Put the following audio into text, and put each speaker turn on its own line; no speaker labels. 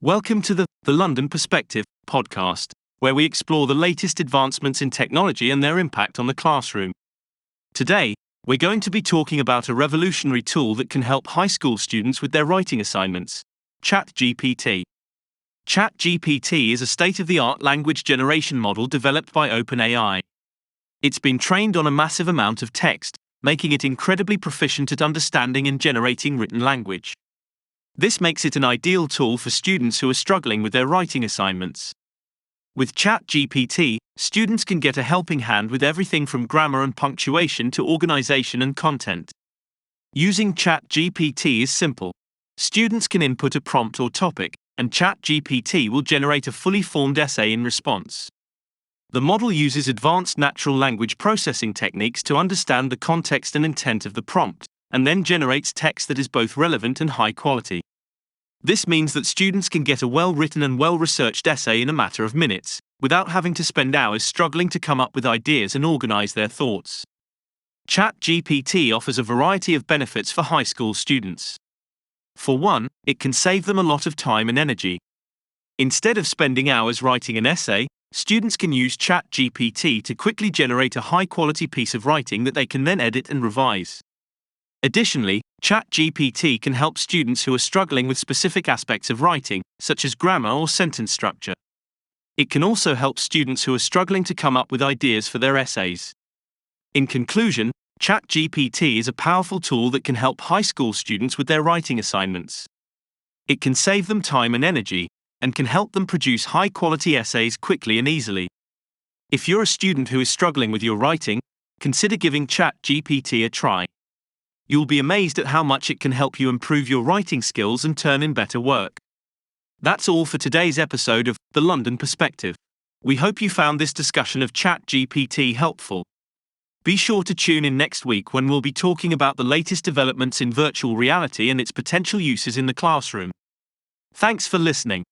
Welcome to the London Perspective podcast, where we explore the latest advancements in technology and their impact on the classroom. Today, we're going to be talking about a revolutionary tool that can help high school students with their writing assignments: ChatGPT. ChatGPT is a state-of-the-art language generation model developed by OpenAI. It's been trained on a massive amount of text, making it incredibly proficient at understanding and generating written language. This makes it an ideal tool for students who are struggling with their writing assignments. With ChatGPT, students can get a helping hand with everything from grammar and punctuation to organization and content. Using ChatGPT is simple. Students can input a prompt or topic, and ChatGPT will generate a fully formed essay in response. The model uses advanced natural language processing techniques to understand the context and intent of the prompt, and then generates text that is both relevant and high quality. This means that students can get a well-written and well-researched essay in a matter of minutes, without having to spend hours struggling to come up with ideas and organize their thoughts. ChatGPT offers a variety of benefits for high school students. For one, it can save them a lot of time and energy. Instead of spending hours writing an essay, students can use ChatGPT to quickly generate a high-quality piece of writing that they can then edit and revise. Additionally, ChatGPT can help students who are struggling with specific aspects of writing, such as grammar or sentence structure. It can also help students who are struggling to come up with ideas for their essays. In conclusion, ChatGPT is a powerful tool that can help high school students with their writing assignments. It can save them time and energy, and can help them produce high-quality essays quickly and easily. If you're a student who is struggling with your writing, consider giving ChatGPT a try. You'll be amazed at how much it can help you improve your writing skills and turn in better work. That's all for today's episode of The London Perspective. We hope you found this discussion of ChatGPT helpful. Be sure to tune in next week when we'll be talking about the latest developments in virtual reality and its potential uses in the classroom. Thanks for listening.